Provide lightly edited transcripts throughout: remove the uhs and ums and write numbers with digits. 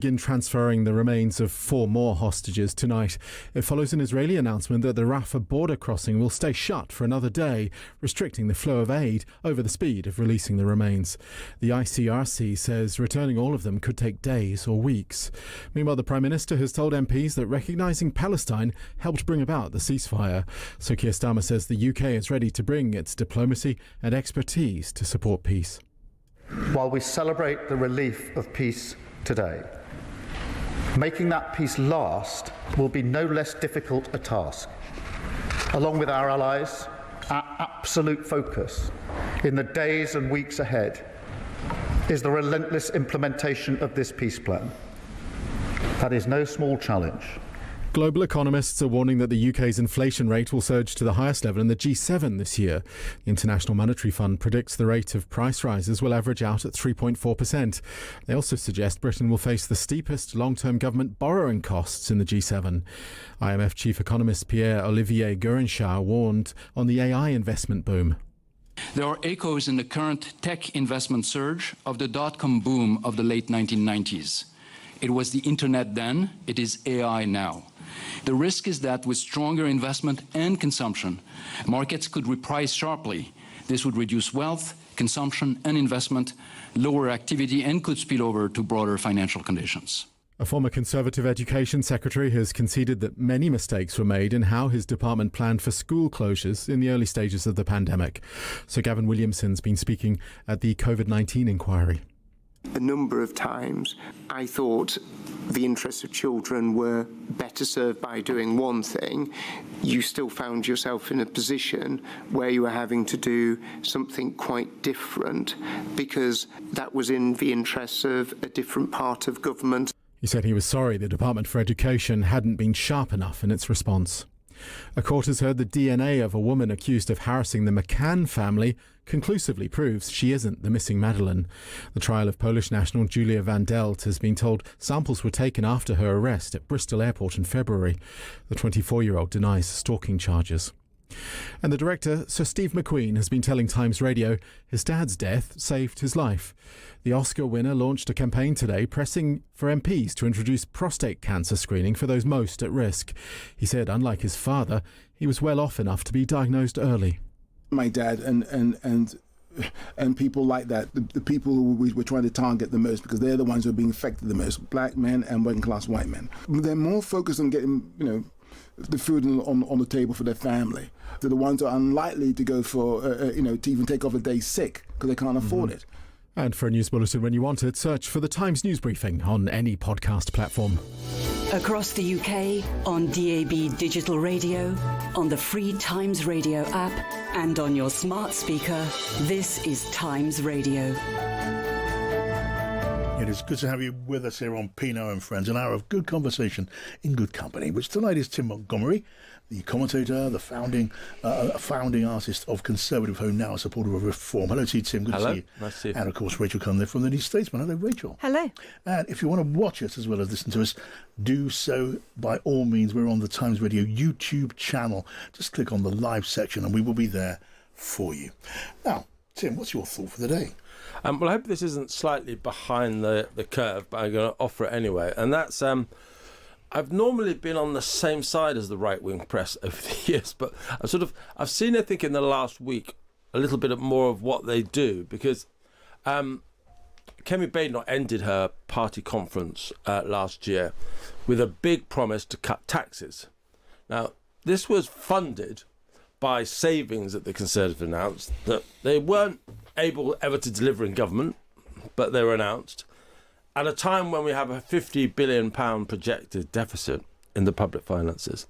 begin transferring the remains of 4 more hostages tonight. It follows an Israeli announcement that the Rafah border crossing will stay shut for another day, restricting the flow of aid over the speed of releasing the remains. The ICRC says returning all of them could take days or weeks. Meanwhile, the Prime Minister has told MPs that recognising Palestine helped bring about the ceasefire. So Keir Starmer says the UK is ready to bring its diplomacy and expertise to support peace. While we celebrate the relief of peace today, making that peace last will be no less difficult a task. Along with our allies, our absolute focus in the days and weeks ahead is the relentless implementation of this peace plan. That is no small challenge. Global economists are warning that the UK's inflation rate will surge to the highest level in the G7 this year. The International Monetary Fund predicts the rate of price rises will average out at 3.4%. They also suggest Britain will face the steepest long-term government borrowing costs in the G7. IMF chief economist Pierre-Olivier Guerinchard warned on the AI investment boom. There are echoes in the current tech investment surge of the dot-com boom of the late 1990s. It was the internet then, it is AI now. The risk is that with stronger investment and consumption, markets could reprice sharply. This would reduce wealth, consumption and investment, lower activity, and could spill over to broader financial conditions. A former Conservative Education Secretary has conceded that many mistakes were made in how his department planned for school closures in the early stages of the pandemic. Sir Gavin Williamson's been speaking at the COVID-19 inquiry. A number of times I thought the interests of children were better served by doing one thing. You still found yourself in a position where you were having to do something quite different because that was in the interests of a different part of government. He said he was sorry the Department for Education hadn't been sharp enough in its response. A court has heard the DNA of a woman accused of harassing the McCann family conclusively proves she isn't the missing Madeleine. The trial of Polish national Julia van Delt has been told samples were taken after her arrest at Bristol Airport in February. The 24-year-old denies stalking charges. And the director, Sir Steve McQueen, has been telling Times Radio his dad's death saved his life. The Oscar winner launched a campaign today pressing for MPs to introduce prostate cancer screening for those most at risk. He said, unlike his father, he was well off enough to be diagnosed early. My dad and people like that, the people who we're trying to target the most because they're the ones who are being affected the most, black men and working-class white men. They're more focused on getting, the food on the table for their family. They're the ones who are unlikely to go for, to even take off a day sick because they can't afford it. And for a news bulletin when you want it, search for the Times News Briefing on any podcast platform. Across the UK, on DAB digital radio, on the free Times Radio app, and on your smart speaker, this is Times Radio. It is good to have you with us here on Pienaar and Friends, an hour of good conversation in good company, which tonight is Tim Montgomerie, the commentator, the founding artist of Conservative Home Now, a supporter of reform. Hello to you, Tim. Good to see you. Nice to see you. And, of course, Rachel Cunliffe from the New Statesman. Hello, Rachel. Hello. And if you want to watch us as well as listen to us, do so by all means. We're on the Times Radio YouTube channel. Just click on the live section and we will be there for you. Now, Tim, what's your thought for the day? Well, I hope this isn't slightly behind the curve, but I'm going to offer it anyway. And that's, I've normally been on the same side as the right-wing press over the years, but I've seen, I think, in the last week, a little bit more of what they do, because Kemi Badenoch ended her party conference last year with a big promise to cut taxes. Now, this was funded by savings that the Conservatives announced that they weren't able ever to deliver in government, but they were announced at a time when we have a £50 billion projected deficit in the public finances.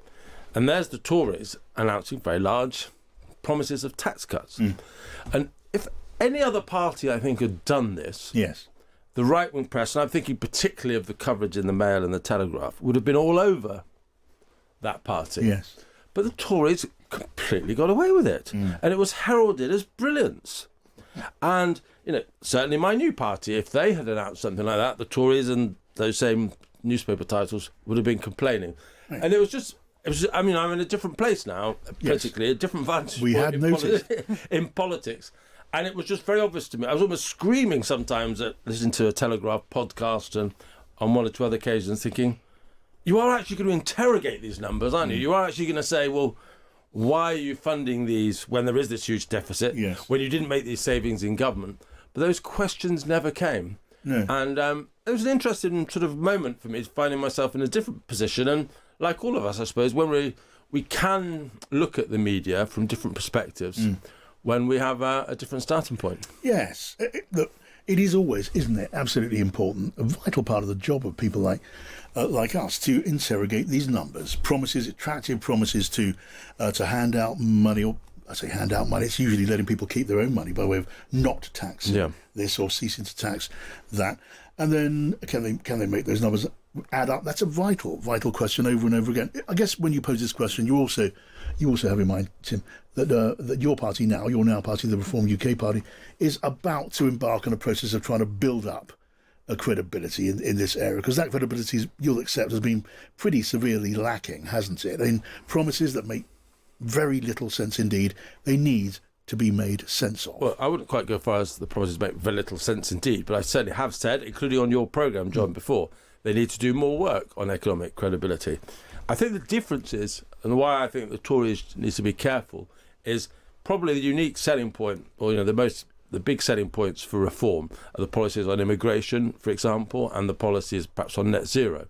And there's the Tories announcing very large promises of tax cuts. And if any other party, I think, had done this, yes, the right-wing press, and I'm thinking particularly of the coverage in the Mail and the Telegraph, would have been all over that party. Yes. But the Tories completely got away with it. And it was heralded as brilliance. And, certainly my new party, if they had announced something like that, the Tories and those same newspaper titles would have been complaining. Right. And it was I'm in a different place now, politically, a different vantage point in politics. And it was just very obvious to me. I was almost screaming sometimes at listening to a Telegraph podcast and on one or two other occasions thinking, you are actually going to interrogate these numbers, aren't you? You are actually going to say, well, why are you funding these when there is this huge deficit, when you didn't make these savings in government? But those questions never came. No. And it was an interesting sort of moment for me, finding myself in a different position. And like all of us, I suppose, when we can look at the media from different perspectives when we have a different starting point. Yes. Look, it is always, isn't it, absolutely important, a vital part of the job of people like us to interrogate these numbers, attractive promises to hand out money, or I say hand out money, it's usually letting people keep their own money by way of not taxing this or ceasing to tax that. And then can they make those numbers add up? That's a vital question over and over again. I guess when you pose this question, you also have in mind, Tim, that your party now, your now party, the Reform UK Party, is about to embark on a process of trying to build up a credibility in this area, because that credibility, you'll accept, has been pretty severely lacking, hasn't it? In promises that make very little sense indeed, they need to be made sense of. Well, I wouldn't quite go as far as the promises make very little sense indeed, but I certainly have said, including on your programme, John, before, they need to do more work on economic credibility. I think the difference is, and why I think the Tories need to be careful, is probably the unique selling point, or the big selling points for reform are the policies on immigration, for example, and the policies perhaps on net zero.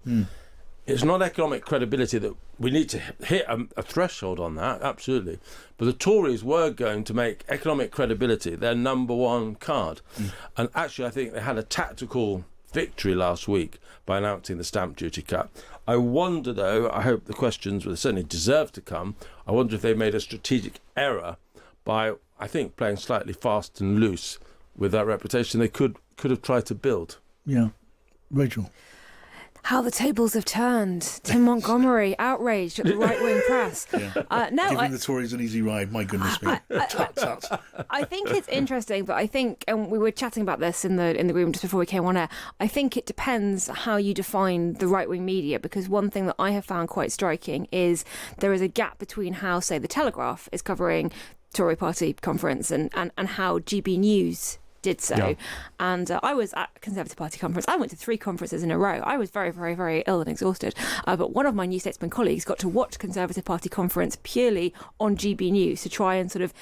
It's not economic credibility that we need to hit a threshold on that, absolutely. But the Tories were going to make economic credibility their number one card. And actually, I think they had a tactical victory last week by announcing the stamp duty cut. I wonder, though, I hope the questions will certainly deserve to come. I wonder if they made a strategic error by, I think, playing slightly fast and loose with that reputation they could have tried to build. Yeah. Rachel. How the tables have turned. Tim Montgomerie outraged at the right-wing press. Giving the Tories an easy ride, my goodness me. Tut. I think it's interesting, but I think, and we were chatting about this in the room just before we came on air, I think it depends how you define the right-wing media, because one thing that I have found quite striking is there is a gap between how, say, The Telegraph is covering Tory party conference and how GB News did so. Yeah. And I was at a Conservative Party conference. I went to 3 conferences in a row. I was very, very, very ill and exhausted. But one of my New Statesman colleagues got to watch Conservative Party conference purely on GB News to try and sort of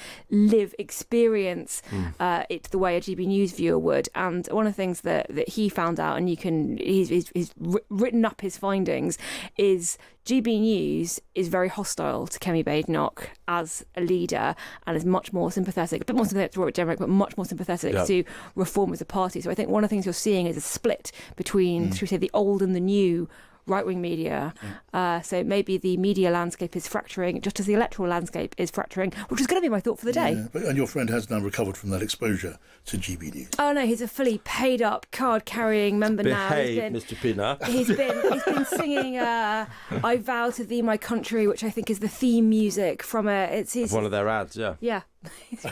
experience it the way a GB News viewer would. And one of the things that he found out, and he's written up his findings, is GB News is very hostile to Kemi Badenoch as a leader and is much more sympathetic, a bit more sympathetic to Robert Jenrick, but much more sympathetic to Reform as a party. So I think one of the things you're seeing is a split between, should we say, the old and the new right-wing media. So maybe the media landscape is fracturing, just as the electoral landscape is fracturing, which is going to be my thought for the day. And your friend has now recovered from that exposure to GB News. Oh no, he's a fully paid-up, card-carrying member now. Behave, Mr. Pienaar. He's been singing "I Vow to Thee, My Country," which I think is the theme music from one of their ads. Yeah. He's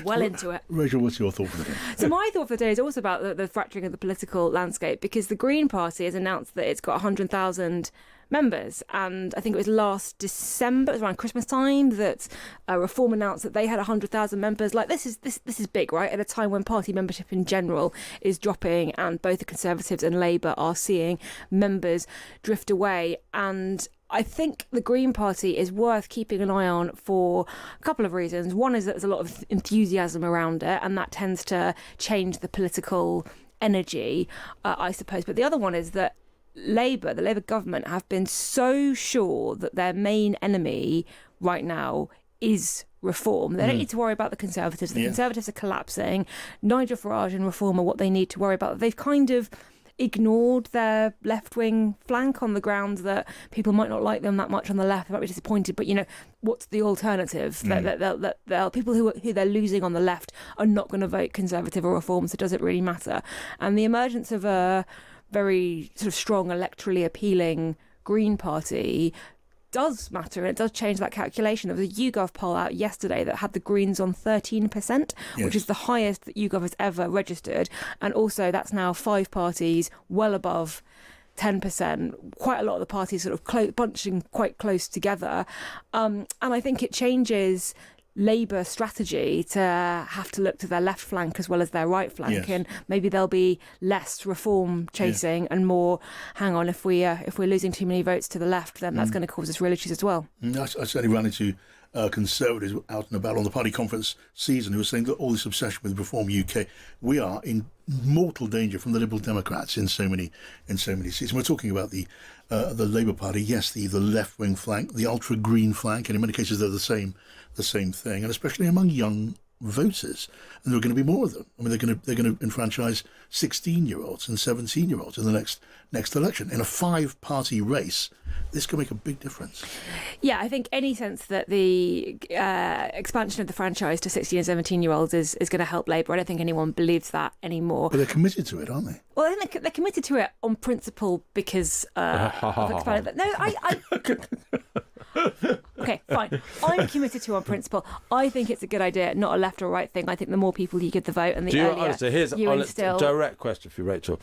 well into it. Rachel, what's your thought for the day? So my thought for the day is also about the fracturing of the political landscape, because the Green Party has announced that it's got 100,000 members, and I think it was last December, it was around Christmas time, that Reform announced that they had 100,000 members. Like, this is big, right? At a time when party membership in general is dropping, and both the Conservatives and Labour are seeing members drift away. And I think the Green Party is worth keeping an eye on for a couple of reasons. One is that there's a lot of enthusiasm around it, and that tends to change the political energy, I suppose. But the other one is that the Labour government, have been so sure that their main enemy right now is Reform. They don't need to worry about the Conservatives. The Conservatives are collapsing. Nigel Farage and Reform are what they need to worry about. They've kind of ignored their left-wing flank on the grounds that people might not like them that much on the left, they might be disappointed, but what's the alternative? That people who they're losing on the left are not going to vote Conservative or Reform, so does it really matter? And the emergence of a very sort of strong, electorally appealing Green Party does matter, and it does change that calculation. There was a YouGov poll out yesterday that had the Greens on 13%, which is the highest that YouGov has ever registered, and also that's now 5 parties well above 10%. Quite a lot of the parties sort of bunching quite close together, and I think it changes Labour strategy to have to look to their left flank as well as their right flank, Yes. and maybe there'll be less reform chasing and more. Hang on, if we're losing too many votes to the left, then that's going to cause us real issues as well. I certainly ran into Conservatives out and about on the party conference season who were saying that all this obsession with Reform UK, we are in mortal danger from the Liberal Democrats in so many seats. And we're talking about the Labour Party, yes, the left wing flank, the ultra green flank, and in many cases they're the same thing, and especially among young voters, and there are going to be more of them. I mean, they're going to enfranchise 16-year-olds and 17-year-olds in the next election. In a 5-party race, this can make a big difference. Yeah, I think any sense that the expansion of the franchise to 16 and 17-year-olds is going to help Labour. I don't think anyone believes that anymore. But they're committed to it, aren't they? Well, I think they're committed to it on principle because of expanded. No, I okay, fine. I'm committed to on principle. I think it's a good idea, not a left or right thing. I think the more people you give the vote and the earlier honestly, here's you a instill... direct question for you, Rachel.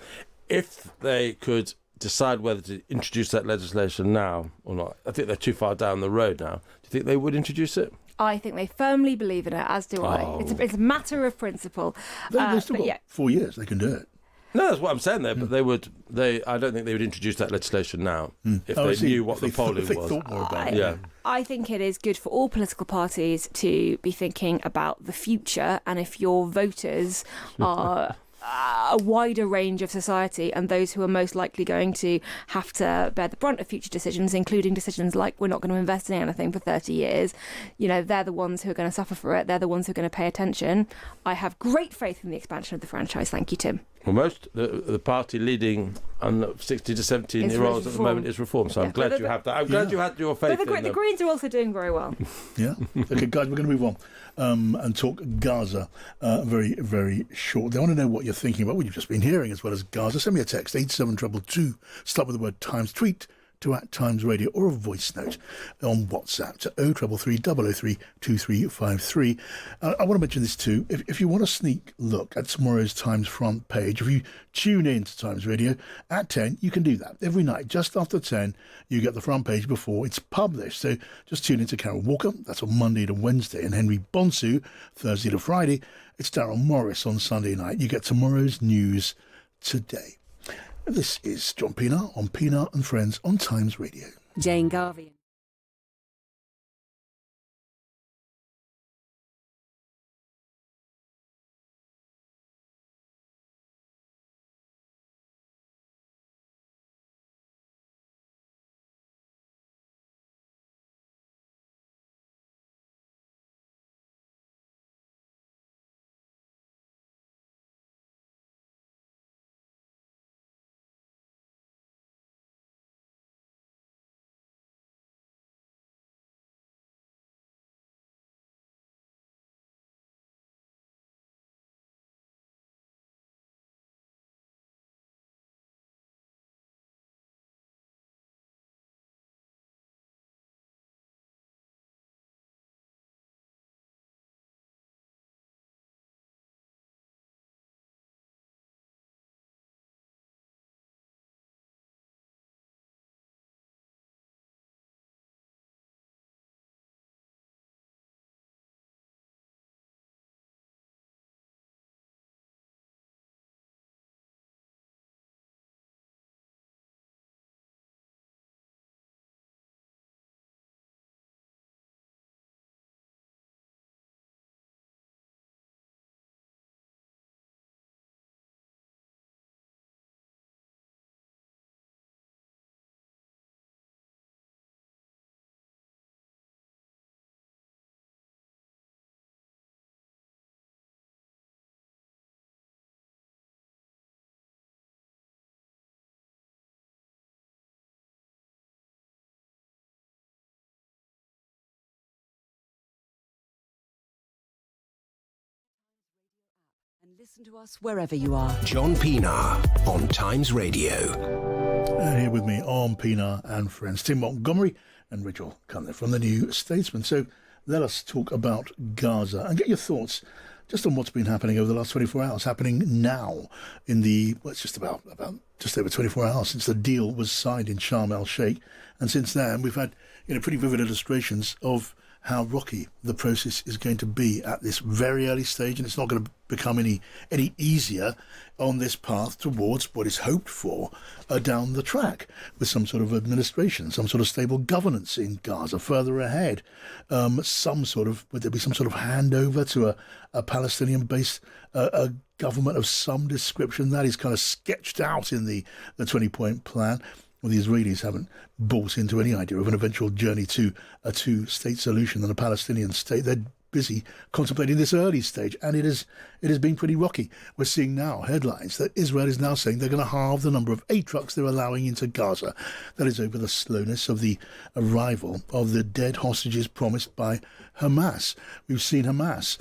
If they could decide whether to introduce that legislation now or not, I think they're too far down the road now. Do you think they would introduce it? I think they firmly believe in it, as do I. It's a matter of principle. They've still got 4 years. They can do it. No, that's what I'm saying there. But I don't think they would introduce that legislation now if they knew what the polling was. Thought more about it. I think it is good for all political parties to be thinking about the future, and if your voters are a wider range of society and those who are most likely going to have to bear the brunt of future decisions, including decisions like we're not going to invest in anything for 30 years, they're the ones who are going to suffer for it. They're the ones who are going to pay attention. I have great faith in the expansion of the franchise. Thank you, Tim. Well, the party leading on 16 to 17-year-olds at the moment is Reform, so I'm glad you have that. I'm glad you had your faith in them. The Greens are also doing very well. Yeah. Okay, guys, we're going to move on and talk Gaza very, very shortly. I want to know what you're thinking about what you've just been hearing as well as Gaza. Send me a text, 87222. Start with the word Times. Tweet to @Times Radio or a voice note on WhatsApp to 0333 003 2353. I want to mention this too. If you want a sneak look at tomorrow's Times front page, if you tune in to Times Radio at 10, you can do that. Every night, just after 10, you get the front page before it's published. So just tune in to Carol Walker. That's on Monday to Wednesday. And Henry Bonsu, Thursday to Friday. It's Darren Morris on Sunday night. You get tomorrow's news today. This is John Pienaar on Pienaar and Friends on Times Radio. Jane Garvey. And listen to us wherever you are. John Pienaar on Times Radio. And here with me on Pienaar and Friends, Tim Montgomerie and Rachel Cunliffe from the New Statesman. So let us talk about Gaza and get your thoughts just on what's been happening over the last 24 hours, happening now in it's just about just over 24 hours since the deal was signed in Sharm el-Sheikh. And since then, we've had pretty vivid illustrations of how rocky the process is going to be at this very early stage, and it's not going to become any easier on this path towards what is hoped for down the track, with some sort of administration, some sort of stable governance in Gaza further ahead, would there be some sort of handover to a Palestinian-based government of some description? That is kind of sketched out in the 20-point plan. Well, the Israelis haven't bought into any idea of an eventual journey to a two-state solution and a Palestinian state. They're busy contemplating this early stage, and it has been pretty rocky. We're seeing now headlines that Israel is now saying they're going to halve the number of aid trucks they're allowing into Gaza. That is over the slowness of the arrival of the dead hostages promised by Hamas. We've seen Hamas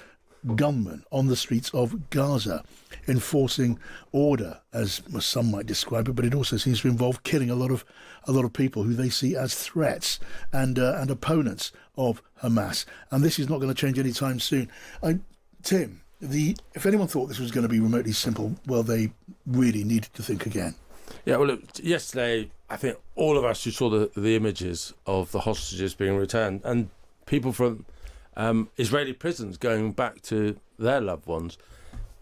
gunmen on the streets of Gaza enforcing order, as some might describe it, but it also seems to involve killing a lot of people who they see as threats and opponents of Hamas. And this is not going to change anytime soon. Tim, if anyone thought this was going to be remotely simple, well, they really needed to think again. Yeah, well, look, yesterday, I think all of us who saw the images of the hostages being returned, and people from Israeli prisons going back to their loved ones,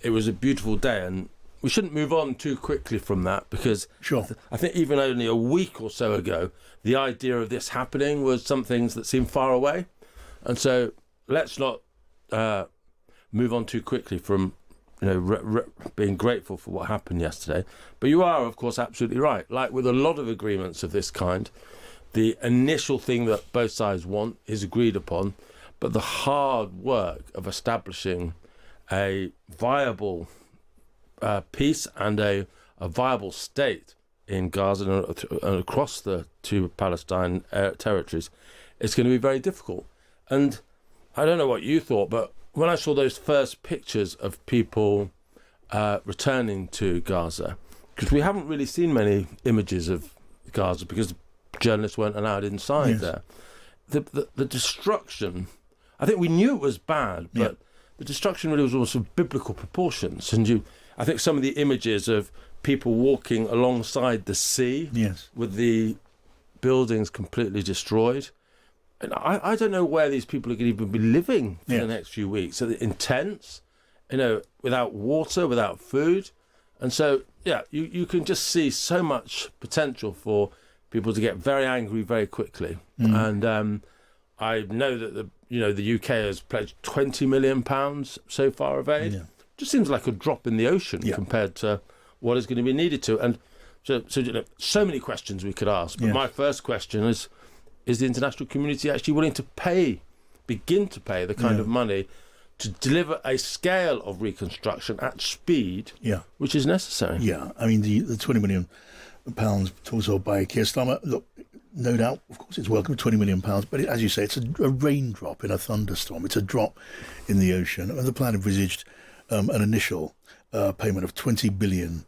it was a beautiful day, and we shouldn't move on too quickly from that, because sure. I think even only a week or so ago, the idea of this happening was some things that seemed far away, and so let's not move on too quickly from being grateful for what happened yesterday. But you are, of course, absolutely right. Like with a lot of agreements of this kind, the initial thing that both sides want is agreed upon, but the hard work of establishing a viable peace and a viable state in Gaza and across the two Palestine territories, it's going to be very difficult. And I don't know what you thought, but when I saw those first pictures of people returning to Gaza, because we haven't really seen many images of Gaza because journalists weren't allowed inside there, the destruction, I think we knew it was bad, but the destruction really was also biblical proportions. And I think some of the images of people walking alongside the sea with the buildings completely destroyed. And I don't know where these people are going to even be living for the next few weeks. So intense, without water, without food. And so, you can just see so much potential for people to get very angry very quickly. And I know that the UK has pledged £20 million so far of aid. Just seems like a drop in the ocean compared to what is going to be needed to. And so many questions we could ask. But my first question is the international community actually willing to begin to pay the kind of money to deliver a scale of reconstruction at speed, which is necessary? Yeah, I mean, the £20 million talked of by Keir Starmer, look, no doubt, of course, it's welcome, £20 million, but as you say, it's a raindrop in a thunderstorm. It's a drop in the ocean. And the plan envisaged an initial payment of $20 billion,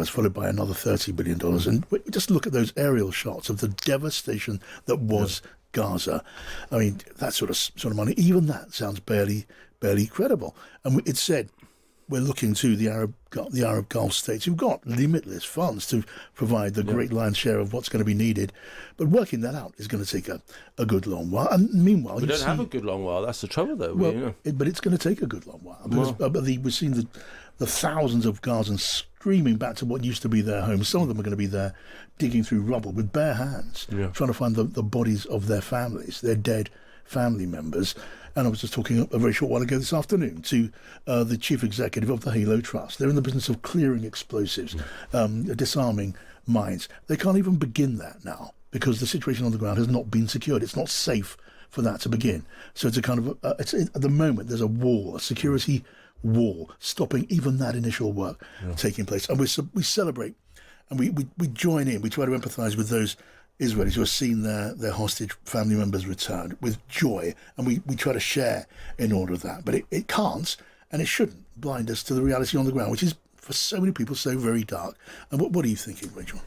followed by another $30 billion. And just look at those aerial shots of the devastation that was Gaza. I mean, that sort of money, even that sounds barely credible. And it said, we're looking to the Arab Gulf states who've got limitless funds to provide the great lion's share of what's going to be needed. But working that out is going to take a good long while. And meanwhile, we don't have a good long while. That's the trouble, though. But it's going to take a good long while. Because we've seen the thousands of Gazans streaming back to what used to be their homes. Some of them are going to be there digging through rubble with bare hands, trying to find the bodies of their families, their dead family members. And I was just talking a very short while ago this afternoon to the chief executive of the Halo Trust. They're in the business of clearing explosives, disarming mines. They can't even begin that now because the situation on the ground has not been secured. It's not safe for that to begin. So it's a kind of, at the moment, there's a wall, a security wall, stopping even that initial work taking place. And we celebrate and we join in. We try to empathise with those Israelis who are seeing their hostage family members returned with joy, and we try to share in all of that. But it can't, and it shouldn't, blind us to the reality on the ground, which is, for so many people, so very dark. And what are you thinking, Rachel?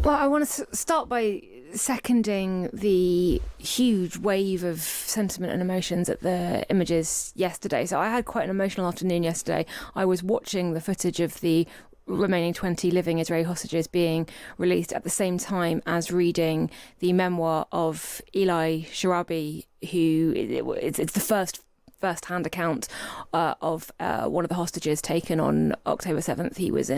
Well, I want to start by seconding the huge wave of sentiment and emotions at the images yesterday. So I had quite an emotional afternoon yesterday. I was watching the footage of the remaining 20 living Israeli hostages being released at the same time as reading the memoir of Eli Sharabi, who it's the first-hand account of one of the hostages taken on October 7th. He was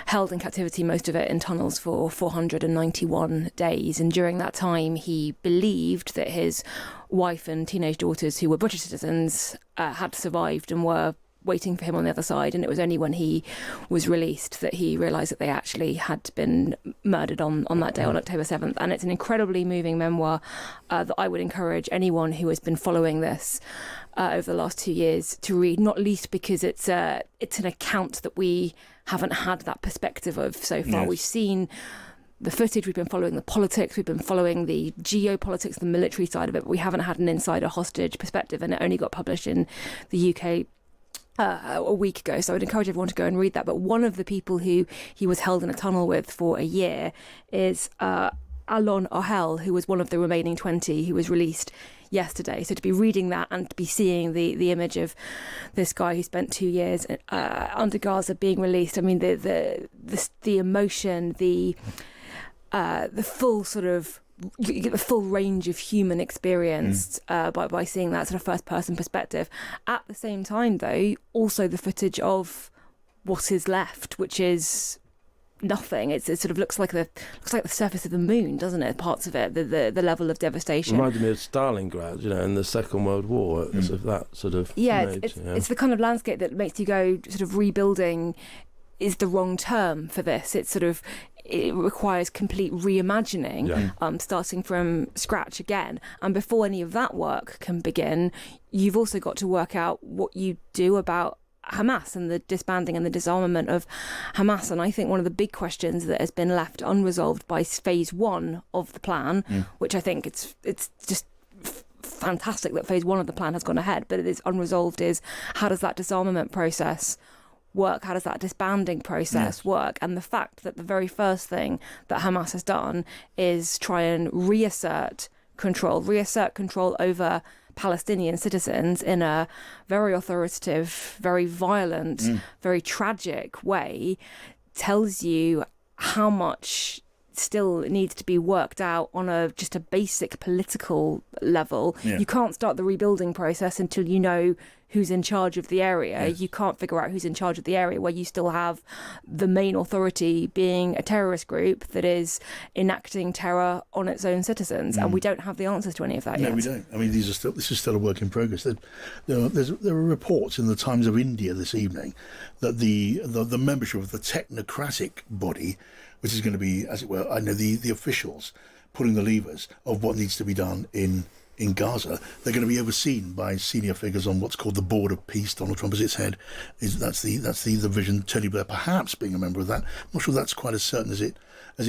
held in captivity, most of it in tunnels, for 491 days. And during that time, he believed that his wife and teenage daughters, who were British citizens, had survived and were waiting for him on the other side. And it was only when he was released that he realised that they actually had been murdered on that day, on October 7th. And it's an incredibly moving memoir that I would encourage anyone who has been following this over the last 2 years to read, not least because it's an account that we haven't had that perspective of so far. Yes. We've seen the footage, we've been following the politics, we've been following the geopolitics, the military side of it, but we haven't had an insider hostage perspective, and it only got published in the UK a week ago. So I would encourage everyone to go and read that. But one of the people who he was held in a tunnel with for a year is Alon Ohel, who was one of the remaining 20 who was released yesterday. So to be reading that and to be seeing the image of this guy who spent 2 years under Gaza being released, I mean, the emotion, the full sort of, you get the full range of human experience by seeing that sort of first-person perspective. At the same time, though, also the footage of what is left, which is nothing. It sort of looks like the surface of the moon, doesn't it? Parts of it, the level of devastation. Reminded me of Stalingrad, in the Second World War. It's of that sort of it's the kind of landscape that makes you go, sort of rebuilding is the wrong term for this. It requires complete reimagining, starting from scratch again. And before any of that work can begin, you've also got to work out what you do about Hamas and the disbanding and the disarmament of Hamas. And I think one of the big questions that has been left unresolved by phase one of the plan, which I think it's just fantastic that phase one of the plan has gone ahead, but it is unresolved, is how does that disarmament process work? How does that disbanding process work? And the fact that the very first thing that Hamas has done is try and reassert control over Palestinian citizens in a very authoritative, very violent, very tragic way, tells you how much still needs to be worked out on just a basic political level. You can't start the rebuilding process until you know who's in charge of the area. You can't figure out who's in charge of the area where you still have the main authority being a terrorist group that is enacting terror on its own citizens. And we don't have the answers to any of that yet. No, we don't. I mean, this is still a work in progress. There are reports in the Times of India this evening that the membership of the technocratic body, which is going to be, as it were, the officials pulling the levers of what needs to be done in Gaza, they're going to be overseen by senior figures on what's called the Board of Peace. Donald Trump as its head. That's the vision. Tony Blair perhaps being a member of that. I'm not sure that's quite as certain as it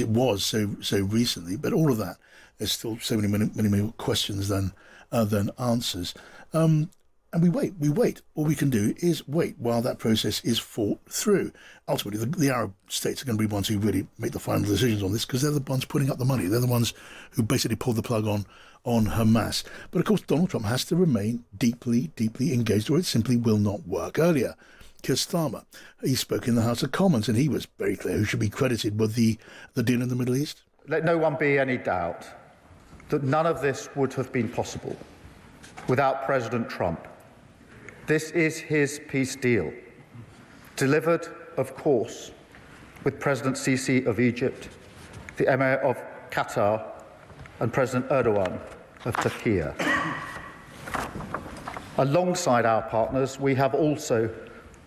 was so recently. But all of that, there's still so many more questions than answers. And we wait. All we can do is wait while that process is fought through. Ultimately, the Arab states are going to be ones who really make the final decisions on this, because they're the ones putting up the money. They're the ones who basically pulled the plug on Hamas. But of course, Donald Trump has to remain deeply, deeply engaged, or it simply will not work. Earlier, Keir Starmer, he spoke in the House of Commons, and he was very clear who should be credited with the deal in the Middle East. Let no one be any doubt that none of this would have been possible without President Trump. This is his peace deal, delivered, of course, with President Sisi of Egypt, the Emir of Qatar, and President Erdogan of Turkey. Alongside our partners, we have also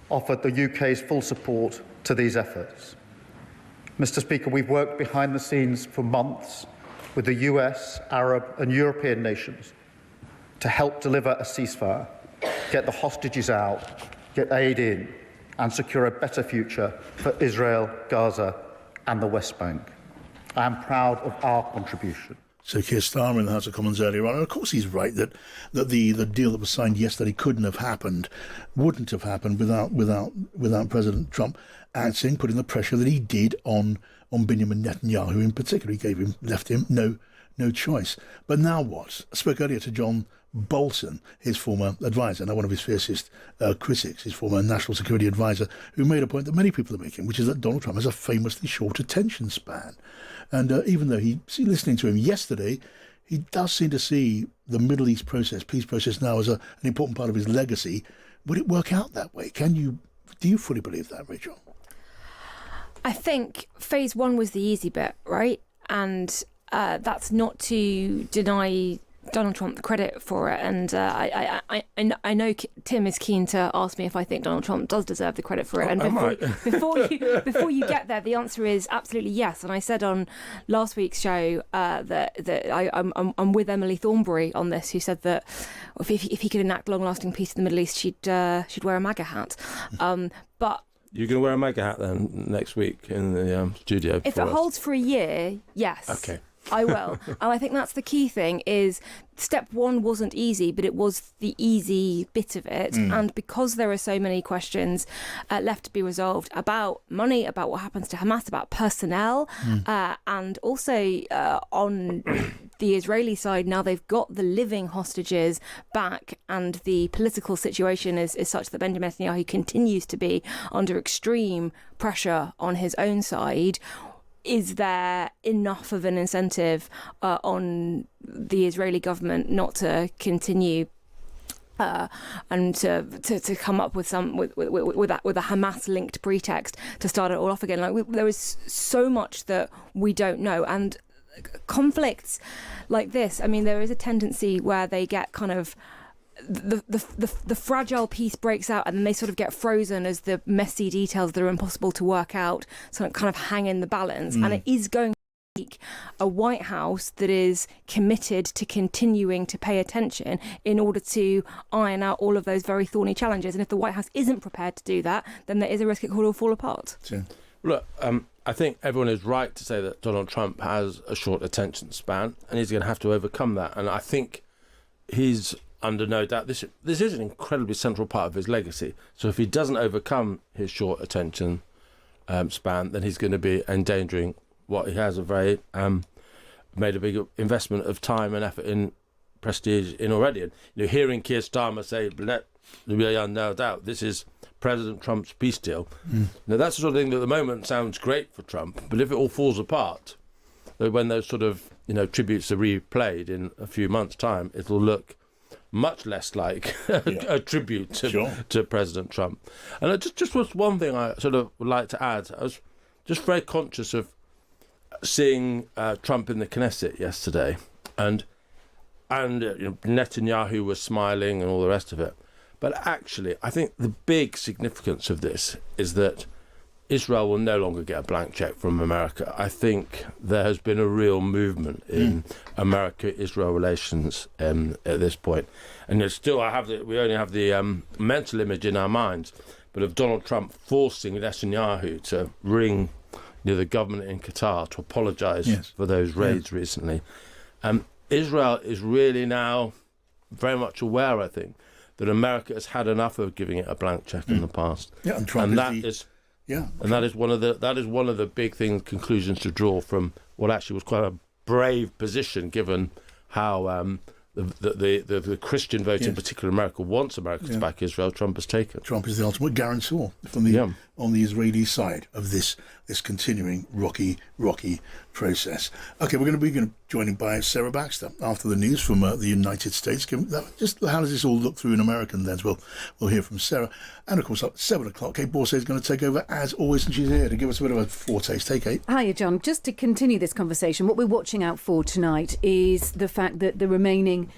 offered the UK's full support to these efforts. Mr. Speaker, we've worked behind the scenes for months with the US, Arab, and European nations to help deliver a ceasefire, get the hostages out, get aid in, and secure a better future for Israel, Gaza, and the West Bank. I am proud of our contribution. So Keir Starmer in the House of Commons earlier on, and of course he's right that the deal that was signed yesterday wouldn't have happened without President Trump acting, putting the pressure that he did on on Benjamin Netanyahu, who in particular left him no choice. But now what? I spoke earlier to John Bolton, his former advisor, now one of his fiercest critics, his former national security advisor, who made a point that many people are making, which is that Donald Trump has a famously short attention span. And even though listening to him yesterday, he does seem to see the Middle East process, peace process now as an important part of his legacy. Would it work out that way? Do you fully believe that, Rachel? I think phase one was the easy bit, right? And that's not to deny Donald Trump credit for it. And I know Tim is keen to ask me if I think Donald Trump does deserve the credit for it. And before you get there, the answer is absolutely yes. And I said on last week's show that I'm with Emily Thornberry on this, who said that if he could enact long-lasting peace in the Middle East, she'd wear a MAGA hat. But you're going to wear a MAGA hat then next week in the studio? If it holds for a year, yes. Okay. I will. And I think that's the key thing is step one wasn't easy, but it was the easy bit of it. And because there are so many questions left to be resolved about money, about what happens to Hamas, about personnel, and also on the Israeli side, now they've got the living hostages back and the political situation is such that Benjamin Netanyahu continues to be under extreme pressure on his own side. Is there enough of an incentive on the Israeli government not to continue and to come up with with a Hamas-linked pretext to start it all off again? Like there is so much that we don't know, and conflicts like this. I mean, there is a tendency where they get kind of. The fragile piece breaks out and then they sort of get frozen as the messy details that are impossible to work out sort of kind of hang in the balance. And it is going to take a White House that is committed to continuing to pay attention in order to iron out all of those very thorny challenges. And if the White House isn't prepared to do that, then there is a risk it could all fall apart. Sure. Look, I think everyone is right to say that Donald Trump has a short attention span and he's going to have to overcome that. And I think he's under no doubt, this is an incredibly central part of his legacy. So if he doesn't overcome his short attention span, then he's going to be endangering what he has made a big investment of time and effort in prestige in already. And hearing Keir Starmer say, "Let there be no doubt, this is President Trump's peace deal." Now that's the sort of thing that at the moment sounds great for Trump, but if it all falls apart, when those sort of tributes are replayed in a few months' time, it'll look much less like a tribute to President Trump. And just was one thing I sort of would like to add. I was just very conscious of seeing Trump in the Knesset yesterday, and Netanyahu was smiling and all the rest of it. But actually, I think the big significance of this is that Israel will no longer get a blank check from America. I think there has been a real movement in America-Israel relations at this point. And there's still, we only have the mental image in our minds, but of Donald Trump forcing Netanyahu to ring the government in Qatar to apologise for those raids recently. Israel is really now very much aware, I think, that America has had enough of giving it a blank check in the past. Yeah, and Trump and that is one of the big conclusions to draw from what actually was quite a brave position, given how the Christian vote in particular America wants America to back Israel. Trump has taken. Trump is the ultimate guarantor on the Israeli side of this continuing rocky process. Okay, we're going to be joined by Sarah Baxter after the news from the United States. Just how does this all look through an American lens? We'll hear from Sarah. And of course, at 7 o'clock, Kate Borsay is going to take over as always, and she's here to give us a bit of a foretaste. Hey, Kate. Hiya, John. Just to continue this conversation, what we're watching out for tonight is the fact that the remaining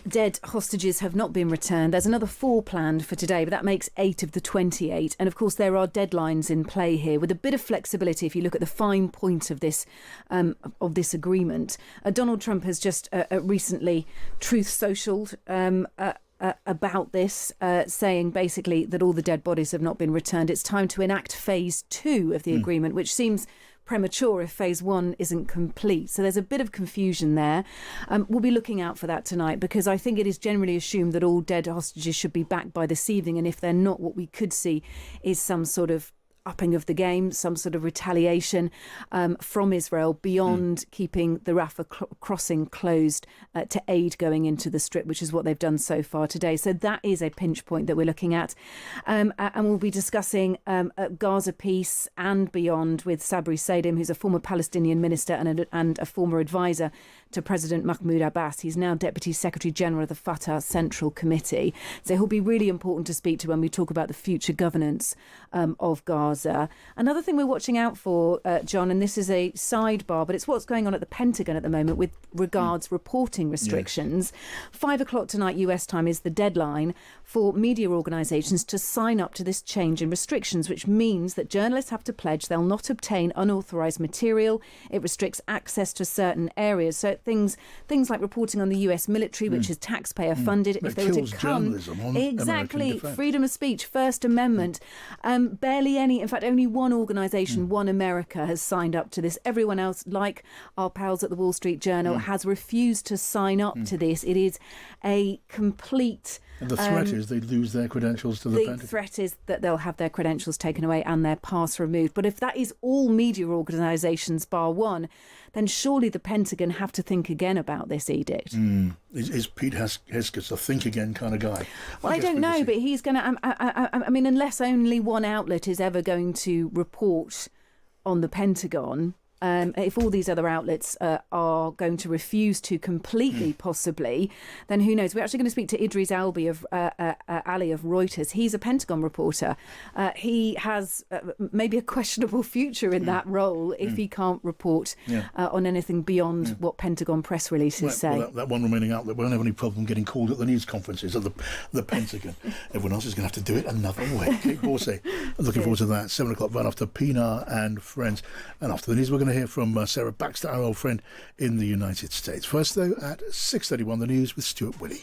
dead hostages have not been returned. There's another 4 planned for today, but that makes 8 of the 28. And of course, there are deadlines in play here with a bit of flexibility. If you look at the fine point of this agreement, Donald Trump has just recently truth socialed about this, saying basically that all the dead bodies have not been returned. It's time to enact phase 2 of the agreement, which seems premature if phase 1 isn't complete. So there's a bit of confusion there. We'll be looking out for that tonight, because I think it is generally assumed that all dead hostages should be back by this evening. And if they're not, what we could see is some sort of upping of the game, some sort of retaliation from Israel beyond keeping the Rafah crossing closed to aid going into the Strip, which is what they've done so far today. So that is a pinch point that we're looking at. And we'll be discussing Gaza peace and beyond with Sabri Saidim, who's a former Palestinian minister and a former advisor to President Mahmoud Abbas. He's now Deputy Secretary General of the Fatah Central Committee. So he'll be really important to speak to when we talk about the future governance of Gaza. Another thing we're watching out for, John, and this is a sidebar, but it's what's going on at the Pentagon at the moment with regards reporting restrictions. 5 o'clock tonight US time is the deadline for media organisations to sign up to this change in restrictions, which means that journalists have to pledge they'll not obtain unauthorised material. It restricts access to certain areas. So things like reporting on the US military, which is taxpayer funded. It if they were to come, exactly, freedom of speech, First Amendment. Barely any, in fact, only one organisation, One America, has signed up to this. Everyone else, like our pals at the Wall Street Journal, has refused to sign up to this. It is a complete. And the threat is they lose their credentials to the Pentagon. The threat is that they'll have their credentials taken away and their pass removed. But if that is all media organisations bar one, then surely the Pentagon have to think again about this edict. Is Pete Hegseth a think again kind of guy? Well, I don't know, but he's going to. I mean, unless only one outlet is ever going to report on the Pentagon. If all these other outlets are going to refuse to completely, possibly, then who knows? We're actually going to speak to Idris Ali of Reuters. He's a Pentagon reporter. He has maybe a questionable future in that role if he can't report on anything beyond what Pentagon press releases say. Well, that one remaining outlet won't have any problem getting called at the news conferences at the Pentagon. Everyone else is going to have to do it another way. Kate Borsay, looking forward to that. 7 o'clock right after Pienaar and Friends. And after the news, we're going to hear from Sarah Baxter, our old friend in the United States. First, though, at 6:31, the news with Stuart Willey.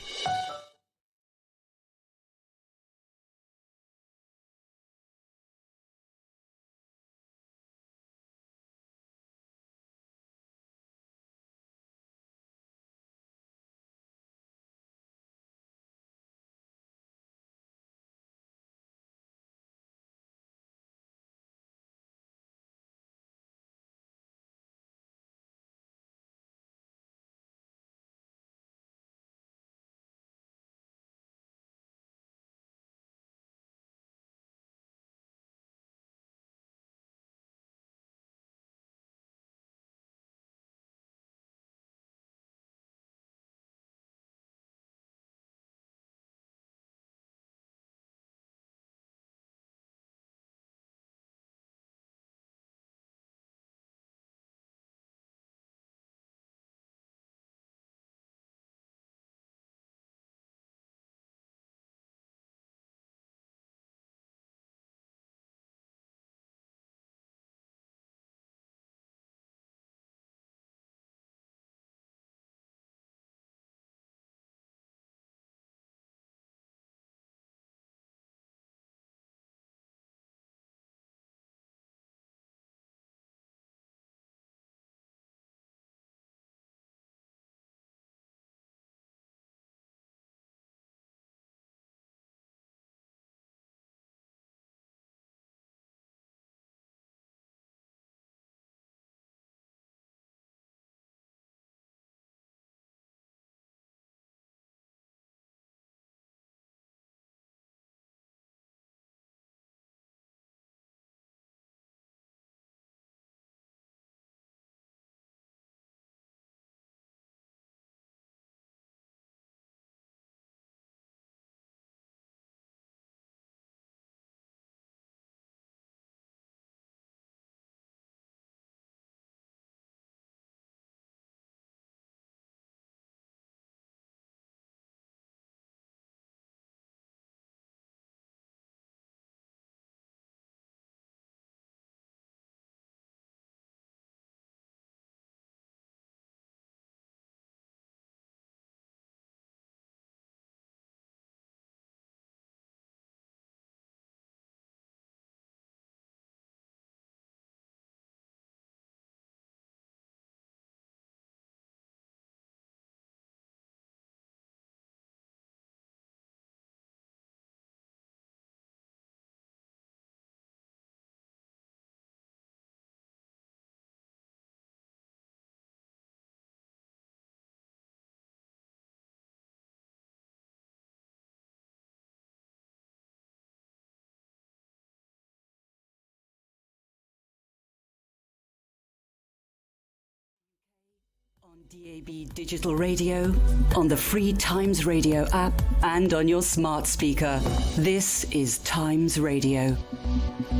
DAB Digital Radio, on the free Times Radio app, and on your smart speaker. This is Times Radio.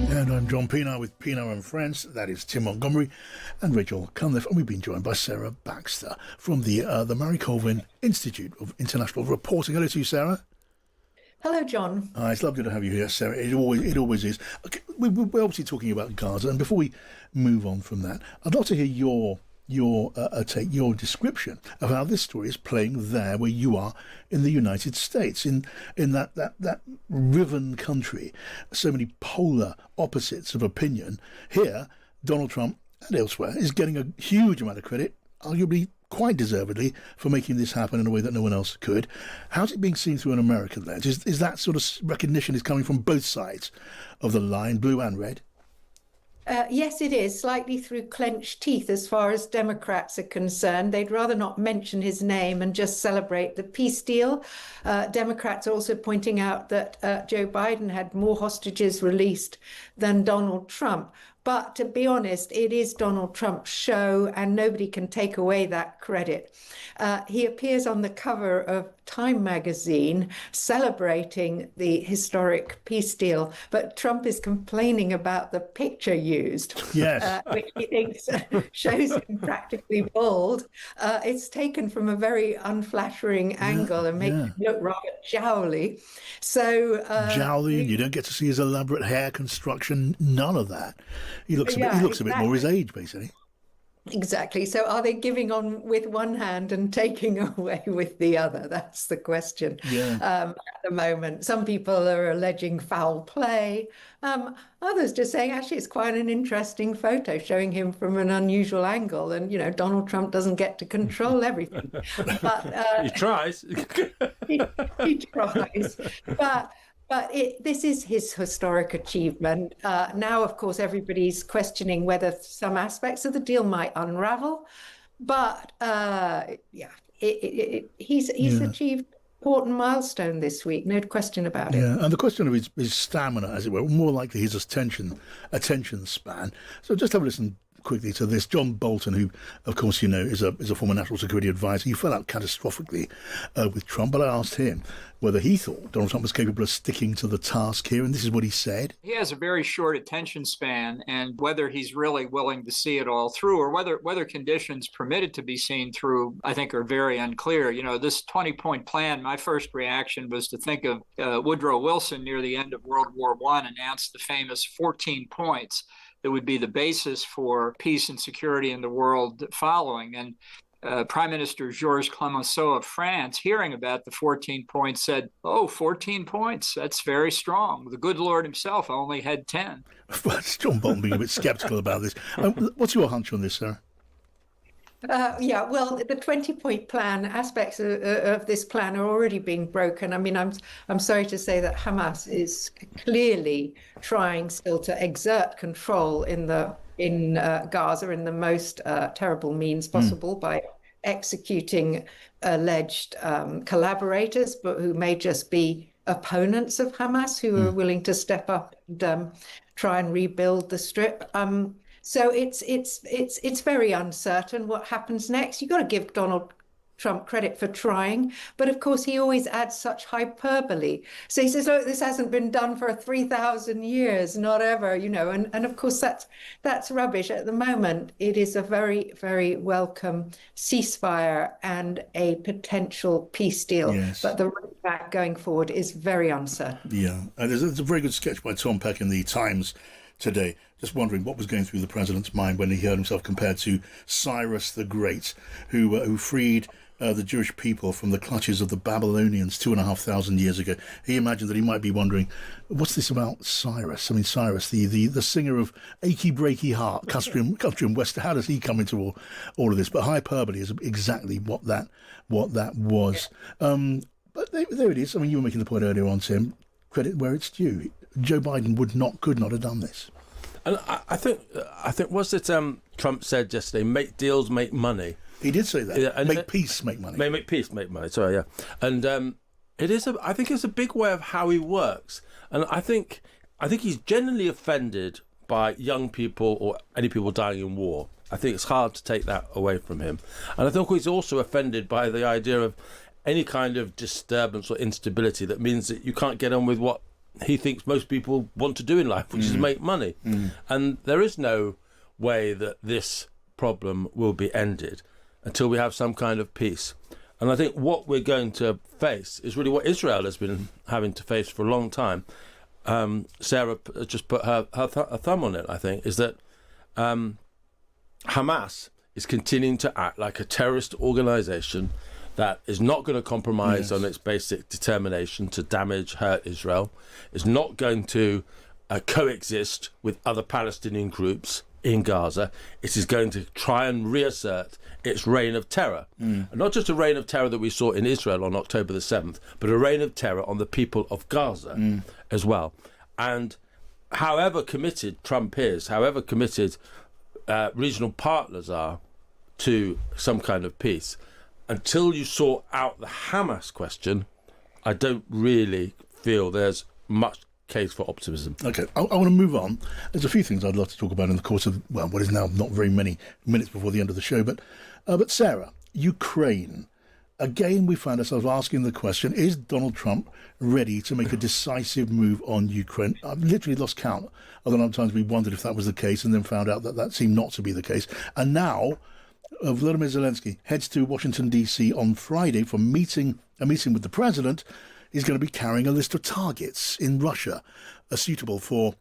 And I'm John Pienaar with Pienaar and Friends. That is Tim Montgomerie and Rachel Cunliffe. And we've been joined by Sarah Baxter from the Mary Colvin Institute of International Reporting. Hello to you, Sarah. Hello, John. It's lovely to have you here, Sarah. It always is. Okay, we're obviously talking about Gaza, and before we move on from that, I'd love to hear your description of how this story is playing there where you are in the United States, in that riven country, so many polar opposites of opinion. Here, Donald Trump and elsewhere is getting a huge amount of credit, arguably quite deservedly, for making this happen in a way that no one else could. How's it being seen through an American lens? Is that sort of recognition is coming from both sides of the line, blue and red? Yes, it is, slightly through clenched teeth as far as Democrats are concerned. They'd rather not mention his name and just celebrate the peace deal. Democrats are also pointing out that Joe Biden had more hostages released than Donald Trump. But to be honest, it is Donald Trump's show, and nobody can take away that credit. He appears on the cover of Time magazine celebrating the historic peace deal, but Trump is complaining about the picture used, yes. Which he thinks shows him practically bald. It's taken from a very unflattering angle and makes him look rather jowly. So jowly, you don't get to see his elaborate hair construction, none of that. He looks a bit more his age, basically. Exactly. So are they giving on with one hand and taking away with the other? That's the question at the moment. Some people are alleging foul play. Others just saying, actually, it's quite an interesting photo showing him from an unusual angle. And, you know, Donald Trump doesn't get to control everything. But he tries. he tries. But this is his historic achievement. Now, of course, everybody's questioning whether some aspects of the deal might unravel. But he's achieved an important milestone this week, no question about it. Yeah, and the question of his stamina, as it were, more likely his attention span. So just have a listen quickly to this. John Bolton, who, of course, you know, is a former national security advisor, he fell out catastrophically with Trump. But I asked him whether he thought Donald Trump was capable of sticking to the task here, and this is what he said. He has a very short attention span, and whether he's really willing to see it all through, or whether conditions permit it to be seen through, I think are very unclear. You know, this 20-point plan, my first reaction was to think of Woodrow Wilson near the end of World War I announced the famous 14 points that would be the basis for peace and security in the world following. And Prime Minister Georges Clemenceau of France, hearing about the 14 points, said, 14 points, that's very strong. The good Lord himself only had 10. Well, John Bolton being a bit sceptical about this. What's your hunch on this, sir? Well, the 20-point plan, aspects of this plan are already being broken. I mean, I'm sorry to say that Hamas is clearly trying still to exert control in Gaza in the most terrible means possible by executing alleged collaborators, but who may just be opponents of Hamas who are willing to step up and try and rebuild the Strip. So it's very uncertain what happens next. You've got to give Donald Trump credit for trying, but of course he always adds such hyperbole. So he says, look, this hasn't been done for 3,000 years, not ever, you know, and of course that's rubbish. At the moment, it is a very, very welcome ceasefire and a potential peace deal. Yes. But the road back going forward is very uncertain. Yeah, there's a very good sketch by Tom Peck in the Times today, just wondering what was going through the president's mind when he heard himself compared to Cyrus the Great, who freed the Jewish people from the clutches of the Babylonians 2,500 years ago. He imagined that he might be wondering, what's this about Cyrus? I mean, Cyrus, the singer of Achy Breaky Heart, Country and Western, how does he come into all of this? But hyperbole is exactly what that was. But there it is. I mean, you were making the point earlier on, Tim, credit where it's due. Joe Biden could not have done this. And I think was it Trump said yesterday, make deals, make money. He did say that. Yeah, and make peace, make money. Make peace, make money. Sorry, yeah. And it is. I think it's a big way of how he works. And I think he's genuinely offended by young people or any people dying in war. I think it's hard to take that away from him. And I think he's also offended by the idea of any kind of disturbance or instability that means that you can't get on with what he thinks most people want to do in life, which is make money. And there is no way that this problem will be ended until we have some kind of peace. And I think what we're going to face is really what Israel has been having to face for a long time. Sarah just put her thumb on it, I think, is that Hamas is continuing to act like a terrorist organisation that is not going to compromise on its basic determination to damage, hurt Israel, is not going to coexist with other Palestinian groups in Gaza. It is going to try and reassert its reign of terror. And not just a reign of terror that we saw in Israel on October the 7th, but a reign of terror on the people of Gaza as well. And however committed Trump is, however committed regional partners are to some kind of peace, until you sort out the Hamas question, I don't really feel there's much case for optimism. Okay, I want to move on. There's a few things I'd love to talk about in the course of, well, what is now not very many minutes before the end of the show. But Sarah, Ukraine. Again, we find ourselves asking the question, is Donald Trump ready to make a decisive move on Ukraine? I've literally lost count of the number of times we wondered if that was the case and then found out that that seemed not to be the case. And now Volodymyr Zelensky heads to Washington, D.C. on Friday for a meeting with the president. He's going to be carrying a list of targets in Russia suitable for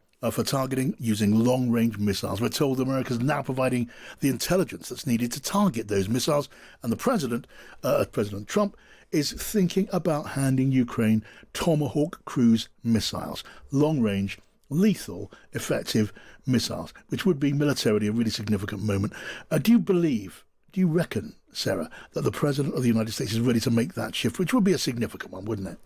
targeting using long-range missiles. We're told America's now providing the intelligence that's needed to target those missiles, and the president, President Trump, is thinking about handing Ukraine Tomahawk cruise missiles, long-range, lethal, effective missiles, which would be militarily a really significant moment. Do you reckon, Sarah, that the President of the United States is ready to make that shift, which would be a significant one, wouldn't it?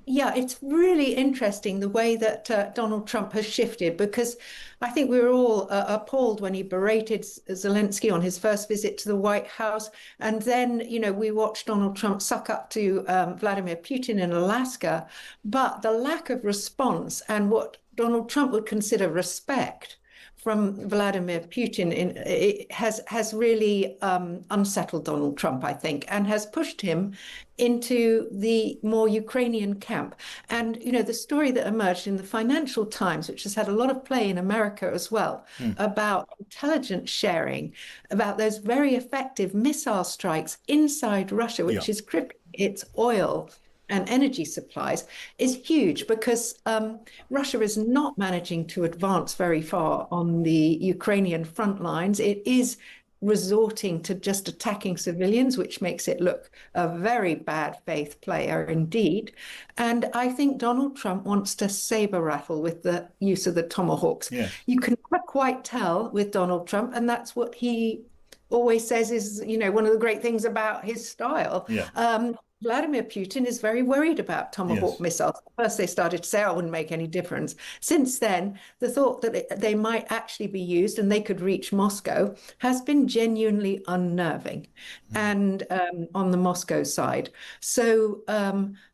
Yeah, it's really interesting the way that Donald Trump has shifted, because I think we were all appalled when he berated Zelensky on his first visit to the White House. And then, we watched Donald Trump suck up to Vladimir Putin in Alaska. But the lack of response and what Donald Trump would consider respect from Vladimir Putin has really unsettled Donald Trump, I think, and has pushed him into the more Ukrainian camp. And, the story that emerged in the Financial Times, which has had a lot of play in America as well, about intelligence sharing, about those very effective missile strikes inside Russia, which is crippling its oil and energy supplies, is huge, because Russia is not managing to advance very far on the Ukrainian front lines. It is resorting to just attacking civilians, which makes it look a very bad faith player indeed. And I think Donald Trump wants to saber rattle with the use of the Tomahawks. Yeah. You can never quite tell with Donald Trump, and that's what he always says is, one of the great things about his style. Yeah. Vladimir Putin is very worried about Tomahawk missiles. First, they started to say, it wouldn't make any difference. Since then, the thought that they might actually be used and they could reach Moscow has been genuinely unnerving, and on the Moscow side. So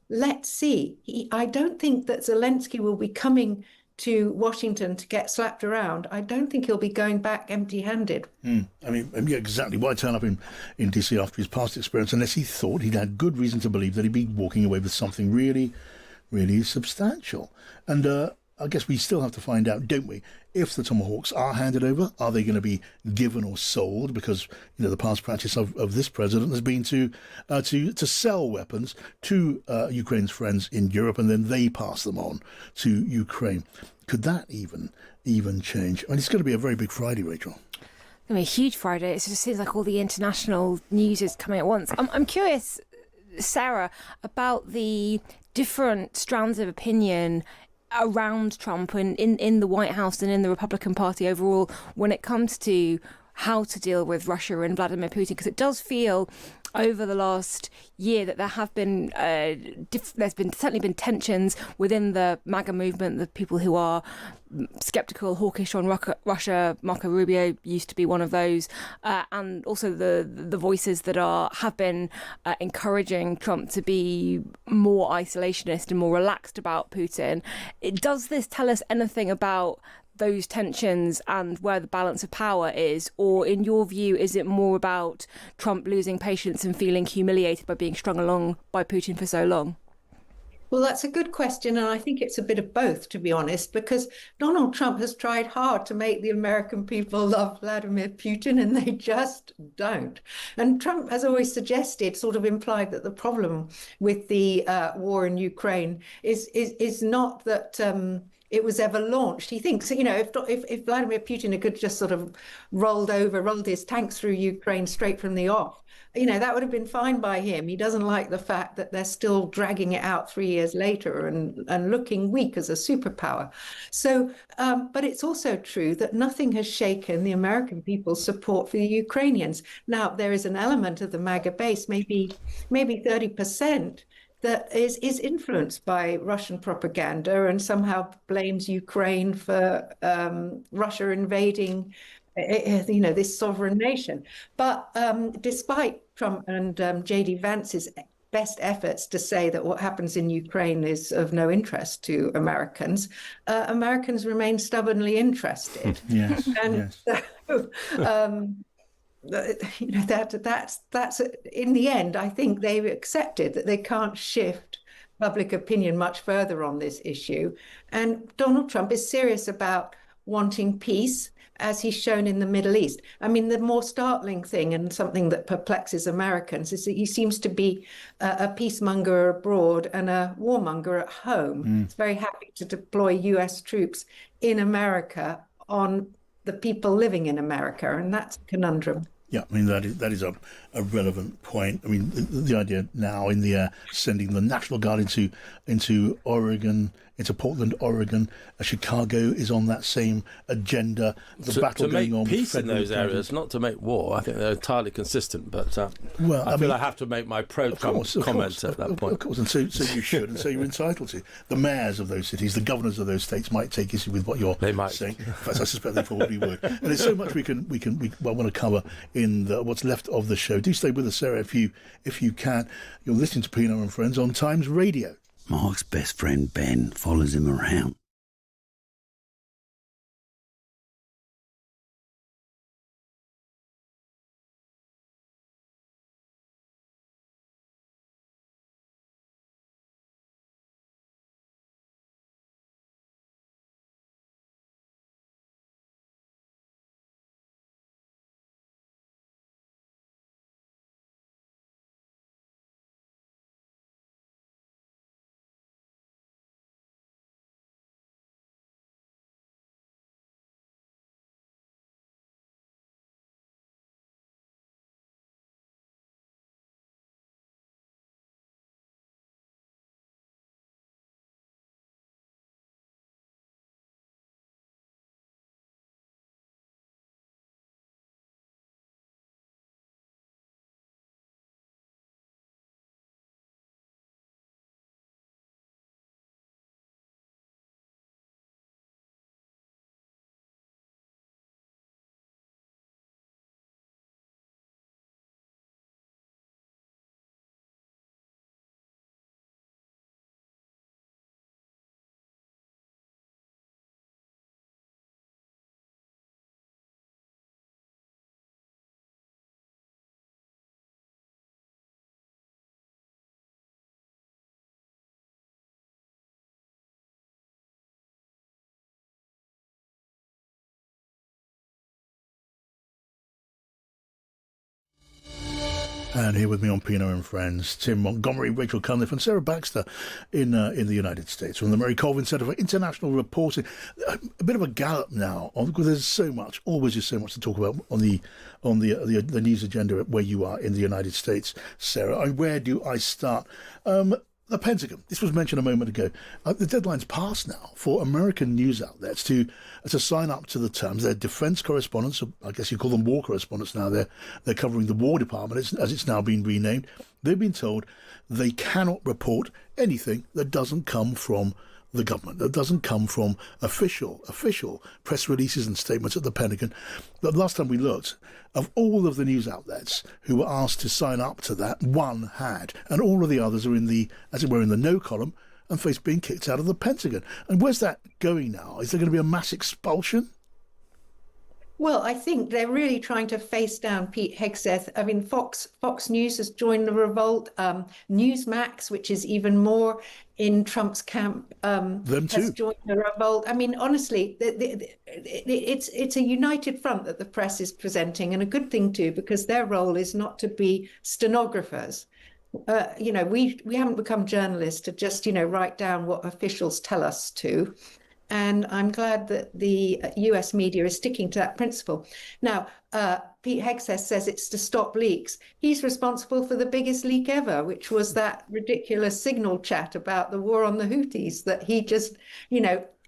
let's see. I don't think that Zelensky will be coming to Washington to get slapped around. I don't think he'll be going back empty-handed. I mean, yeah, exactly. Why turn up in DC after his past experience unless he thought he'd had good reason to believe that he'd be walking away with something really, really substantial? And I guess we still have to find out, don't we, if the Tomahawks are handed over. Are they going to be given or sold? Because, the past practice of this president has been to sell weapons to Ukraine's friends in Europe, and then they pass them on to Ukraine. Could that even change? I mean, it's going to be a very big Friday, Rachel. It's going to be a huge Friday. It just seems like all the international news is coming at once. I'm curious, Sarah, about the different strands of opinion around Trump and in the White House and in the Republican Party overall when it comes to how to deal with Russia and Vladimir Putin, because it does feel over the last year that there have been certainly been tensions within the MAGA movement, the people who are skeptical, hawkish on Russia. Marco Rubio used to be one of those, and also the voices that have been encouraging Trump to be more isolationist and more relaxed about Putin. Does this tell us anything about those tensions and where the balance of power is? Or in your view, is it more about Trump losing patience and feeling humiliated by being strung along by Putin for so long? Well, that's a good question, and I think it's a bit of both, to be honest, because Donald Trump has tried hard to make the American people love Vladimir Putin, and they just don't. And Trump has always suggested, sort of implied, that the problem with the war in Ukraine is not that it was ever launched. He thinks, if Vladimir Putin could just sort of rolled his tanks through Ukraine straight from the off, that would have been fine by him. He doesn't like the fact that they're still dragging it out 3 years later and looking weak as a superpower. So, but it's also true that nothing has shaken the American people's support for the Ukrainians. Now, there is an element of the MAGA base, maybe 30%, that is influenced by Russian propaganda and somehow blames Ukraine for Russia invading this sovereign nation. But despite Trump and J.D. Vance's best efforts to say that what happens in Ukraine is of no interest to Americans, Americans remain stubbornly interested. Yes, and yes. So, that's in the end, I think they've accepted that they can't shift public opinion much further on this issue. And Donald Trump is serious about wanting peace, as he's shown in the Middle East. I mean, the more startling thing, and something that perplexes Americans, is that he seems to be a peacemonger abroad and a warmonger at home. He's very happy to deploy US troops in America on the people living in America, and that's a conundrum. Yeah, I mean, that is a relevant point. I mean, the idea now in the air, sending the National Guard into Oregon, into Portland, Oregon. Chicago is on that same agenda. The battle going on. To make peace in those areas, not to make war. I think they're entirely consistent. But I feel I have to make my pro-Trump comment at that point. Of course, and so you should, and so you're entitled to. The mayors of those cities, the governors of those states might take issue with what you're saying. In fact, I suspect they probably would. And there's so much we want to cover in what's left of the show. Do stay with us, Sarah, if you can. You're listening to Pienaar and Friends on Times Radio. Mark's best friend Ben follows him around. And here with me on Pienaar and Friends, Tim Montgomerie, Rachel Cunliffe and Sarah Baxter in the United States from the Mary Colvin Centre for International Reporting. A bit of a gallop now, because there's so much, always just so much to talk about on the news agenda where you are in the United States, Sarah. And where do I start? The Pentagon. This was mentioned a moment ago. The deadline's passed now for American news outlets to sign up to the terms. They're defence correspondents, I guess you call them war correspondents now. They're covering the War Department as it's now been renamed. They've been told they cannot report anything that doesn't come from the government, that doesn't come from official press releases and statements at the Pentagon. The last time we looked, of all of the news outlets who were asked to sign up to that, one had, and all of the others are in the, as it were, in the no column, and face being kicked out of the Pentagon. And where's that going now? Is there going to be a mass expulsion? Well, I think they're really trying to face down Pete Hegseth. I mean, Fox News has joined the revolt. Newsmax, which is even more in Trump's camp, has joined the revolt. I mean, honestly, it's a united front that the press is presenting, and a good thing too, because their role is not to be stenographers. We haven't become journalists to just, write down what officials tell us to. And I'm glad that the US media is sticking to that principle. Now, Pete Hegseth says it's to stop leaks. He's responsible for the biggest leak ever, which was that ridiculous signal chat about the war on the Houthis that he just,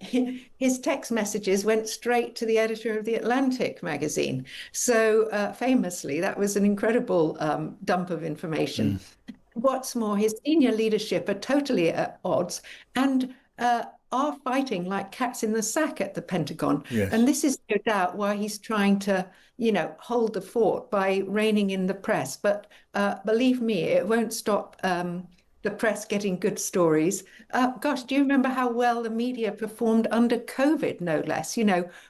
his text messages went straight to the editor of The Atlantic magazine. So famously, that was an incredible dump of information. What's more, his senior leadership are totally at odds and are fighting like cats in the sack at the Pentagon. Yes. And this is no doubt why he's trying to, hold the fort by reining in the press. But believe me, it won't stop the press getting good stories. Do you remember how well the media performed under COVID, no less?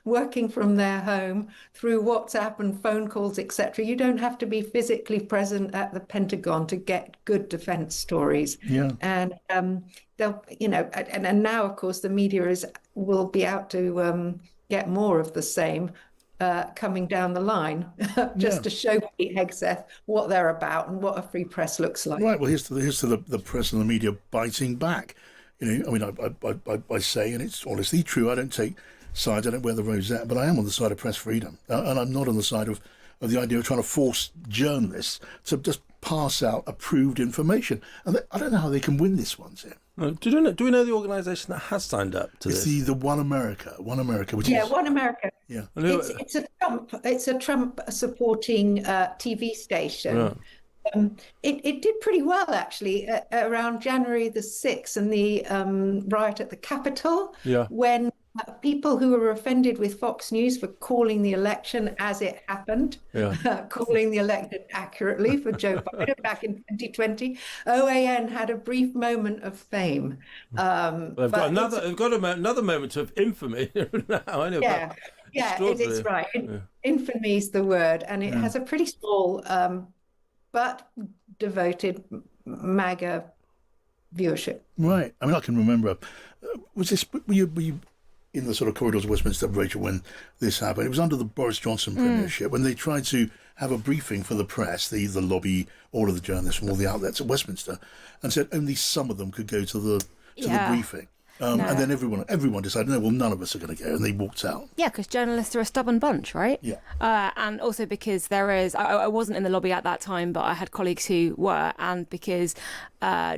Working from their home through WhatsApp and phone calls, etc. You don't have to be physically present at the Pentagon to get good defense stories. Yeah. And they'll, and now, of course, the media will be out to get more of the same coming down the line, just to show Pete Hegseth what they're about and what a free press looks like. Right. Well, here's to the press and the media biting back. I say, and it's honestly true, I don't take sides, I don't wear the rosette, but I am on the side of press freedom, and I'm not on the side of the idea of trying to force journalists to just pass out approved information. And I don't know how they can win this one, Tim. Do we know the organisation that has signed up to this? It's the One America, which is... One America. Yeah. It's a Trump supporting TV station. Yeah. It did pretty well, actually, around January the 6th and the riot at the Capitol, when people who were offended with Fox News for calling the election as it happened, calling the election accurately for Joe Biden back in 2020, OAN had a brief moment of fame. They've got another moment of infamy now. It's right. Infamy is the word, and it has a pretty small but devoted MAGA viewership. Right. I mean, I can remember. Were you in the sort of corridors of Westminster, Rachel, when this happened? It was under the Boris Johnson premiership, when they tried to have a briefing for the press, the lobby, all of the journalists from all the outlets at Westminster, and said only some of them could go to the briefing. And then everyone decided, no, well, none of us are going to go, and they walked out. Yeah, because journalists are a stubborn bunch, right? Yeah. And also because there is, I wasn't in the lobby at that time, but I had colleagues who were, and because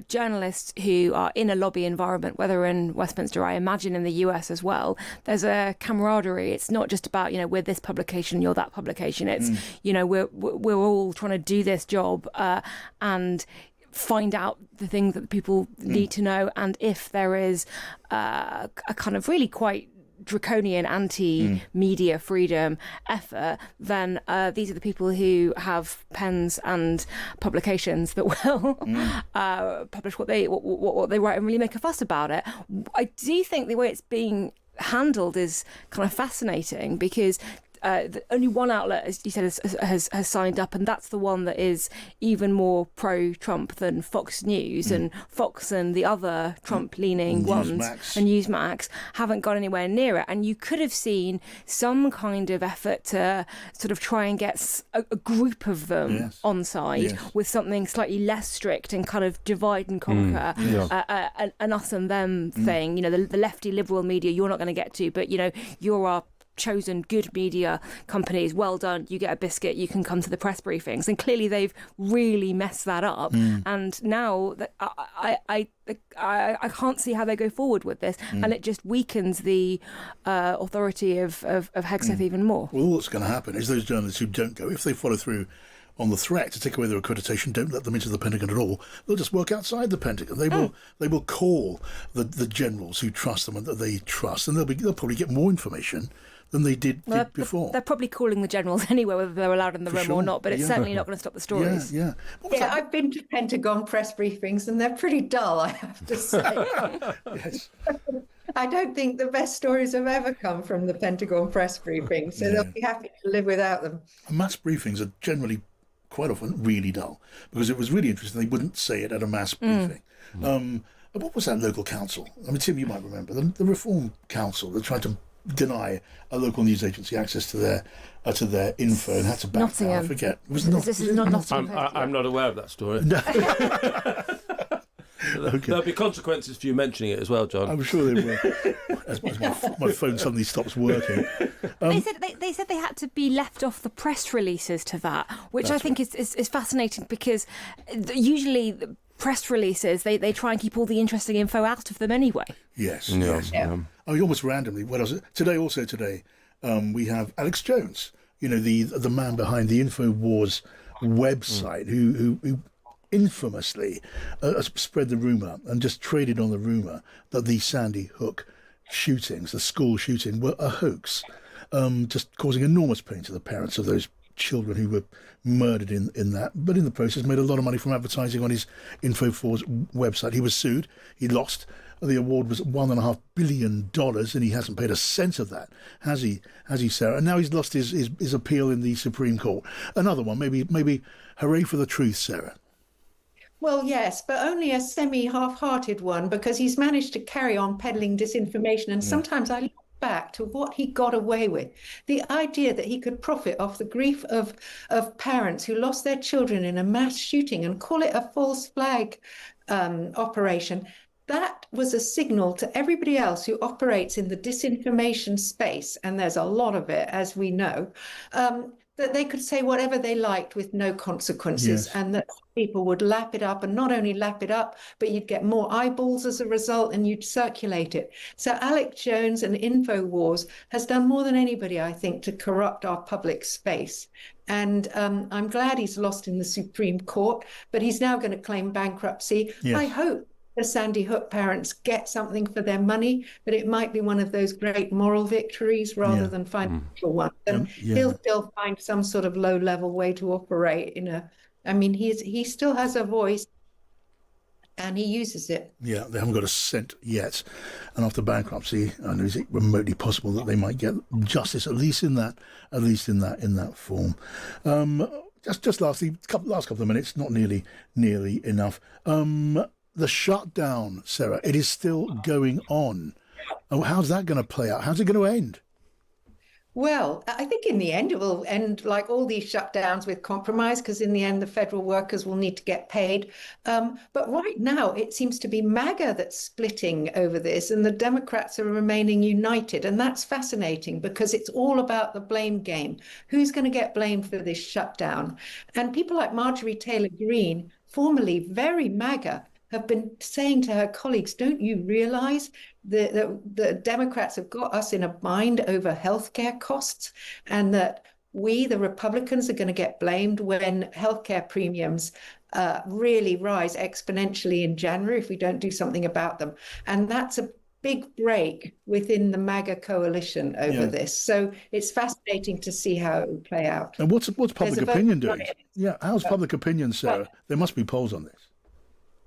journalists who are in a lobby environment, whether in Westminster, I imagine in the US as well, there's a camaraderie. It's not just about, we're this publication, you're that publication. It's, we're all trying to do this job and find out the things that people need to know, and if there is a kind of really quite draconian anti-media freedom effort, then these are the people who have pens and publications that will publish what they write and really make a fuss about it. I do think the way it's being handled is kind of fascinating, because only one outlet, as you said, has signed up, and that's the one that is even more pro-Trump than Fox News, and Fox and the other Trump-leaning ones, and Newsmax, haven't got anywhere near it. And you could have seen some kind of effort to sort of try and get a group of them on side with something slightly less strict and kind of divide and conquer, an us and them thing. The lefty liberal media you're not going to get to, but you're our chosen good media companies, well done, you get a biscuit, you can come to the press briefings. And clearly they've really messed that up, and now I can't see how they go forward with this, and it just weakens the authority of Hegseth even more. Well, all that's going to happen is those journalists who don't go, if they follow through on the threat to take away their accreditation, don't let them into the Pentagon at all, they'll just work outside the Pentagon. They will call the generals who trust them and that they trust, and they'll probably get more information than they did before. They're probably calling the generals anyway, whether they're allowed in the room or not, but it's certainly not going to stop the stories. Yeah. I've been to Pentagon press briefings and they're pretty dull, I have to say. Yes. I don't think the best stories have ever come from the Pentagon press briefings, so they'll be happy to live without them. Mass briefings are generally quite often really dull, because it was really interesting. They wouldn't say it at a mass briefing. What was that local council? I mean, Tim, you might remember the Reform Council that tried to deny a local news agency access to their info and had to back down. I forget. This is not Nottingham. I'm not aware of that story. Okay. There'll be consequences for you mentioning it as well, John. I'm sure there will. As my phone suddenly stops working. They said they had to be left off the press releases to that, which I think is fascinating, because usually the press releases, they try and keep all the interesting info out of them anyway. Yes. Almost randomly. What else? Today, we have Alex Jones, the man behind the InfoWars website, who infamously spread the rumour and just traded on the rumour that the Sandy Hook shootings, the school shooting, were a hoax, just causing enormous pain to the parents of those children who were murdered in that, but in the process made a lot of money from advertising on his InfoWars website. He was sued. He lost. The award was $1.5 billion, and he hasn't paid a cent of that, has he, Sarah? And now he's lost his appeal in the Supreme Court. Another one, maybe hooray for the truth, Sarah. Well, yes, but only a semi-half-hearted one, because he's managed to carry on peddling disinformation. And sometimes I look back to what he got away with. The idea that he could profit off the grief of parents who lost their children in a mass shooting and call it a false flag operation. That was a signal to everybody else who operates in the disinformation space, and there's a lot of it, as we know, that they could say whatever they liked with no consequences, and that people would lap it up, and not only lap it up, but you'd get more eyeballs as a result, and you'd circulate it. So Alex Jones and InfoWars has done more than anybody, I think, to corrupt our public space. And I'm glad he's lost in the Supreme Court, but he's now going to claim bankruptcy. Yes. I hope the Sandy Hook parents get something for their money, but it might be one of those great moral victories rather than financial ones. And he'll still find some sort of low-level way to operate he still has a voice, and he uses it. Yeah, they haven't got a cent yet. And after bankruptcy, is it remotely possible that they might get justice, at least in that form? Just lastly, last couple of minutes, not nearly enough. The shutdown, Sarah, it is still going on. Oh, how's that going to play out? How's it going to end? Well, I think in the end it will end like all these shutdowns with compromise, because in the end the federal workers will need to get paid. But right now it seems to be MAGA that's splitting over this, and the Democrats are remaining united. And that's fascinating, because it's all about the blame game. Who's going to get blamed for this shutdown? And people like Marjorie Taylor Greene, formerly very MAGA, have been saying to her colleagues, don't you realize that the Democrats have got us in a bind over healthcare costs, and that we, the Republicans, are going to get blamed when healthcare premiums really rise exponentially in January if we don't do something about them. And that's a big break within the MAGA coalition over this. So it's fascinating to see how it will play out. And what's public opinion doing? Yeah, how's public opinion, Sarah? There must be polls on this.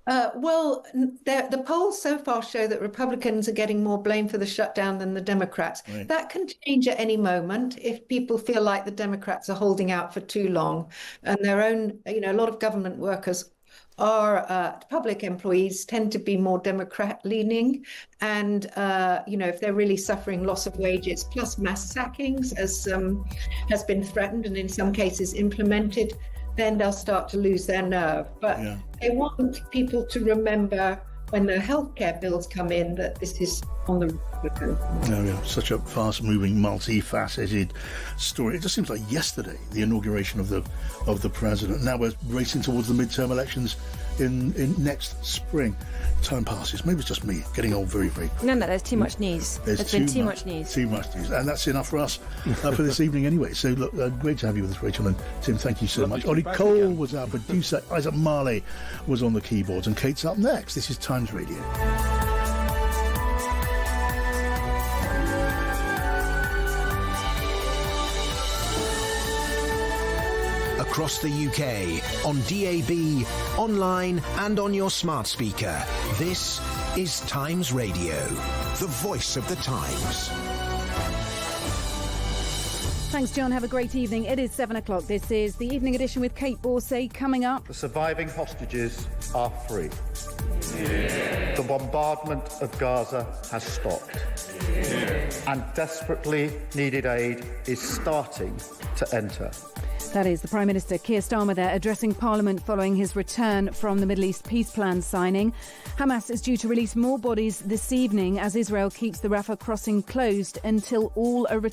The polls so far show that Republicans are getting more blame for the shutdown than the Democrats. Right. That can change at any moment if people feel like the Democrats are holding out for too long, and their own, a lot of government workers are public employees tend to be more Democrat leaning, and if they're really suffering loss of wages plus mass sackings, as has been threatened and in some cases implemented, then they'll start to lose their nerve. But they want people to remember when the healthcare bills come in that this is on the Republican. Such a fast-moving, multifaceted story. It just seems like yesterday, the inauguration of the president. Now we're racing towards the midterm elections in next spring. Time passes. Maybe it's just me getting old very, very quickly. No, there's too much news. There's been too much news. Too much news. And that's enough for us for this evening anyway. So, look, great to have you with us, Rachel. And Tim, thank you so much. Ollie Cole was our producer. Isaac Marley was on the keyboards. And Kate's up next. This is Times Radio. across the UK, on DAB, online and on your smart speaker. This is Times Radio, the voice of the Times. Thanks, John. Have a great evening. It is 7 o'clock. This is the Evening Edition with Kate Borsay. Coming up, The surviving hostages are free. Yeah. The bombardment of Gaza has stopped. Yeah. And desperately needed aid is starting to enter. that is the Prime Minister Keir Starmer there addressing Parliament following his return from the Middle East peace plan signing. Hamas is due to release more bodies this evening as Israel keeps the Rafah crossing closed until all are returned.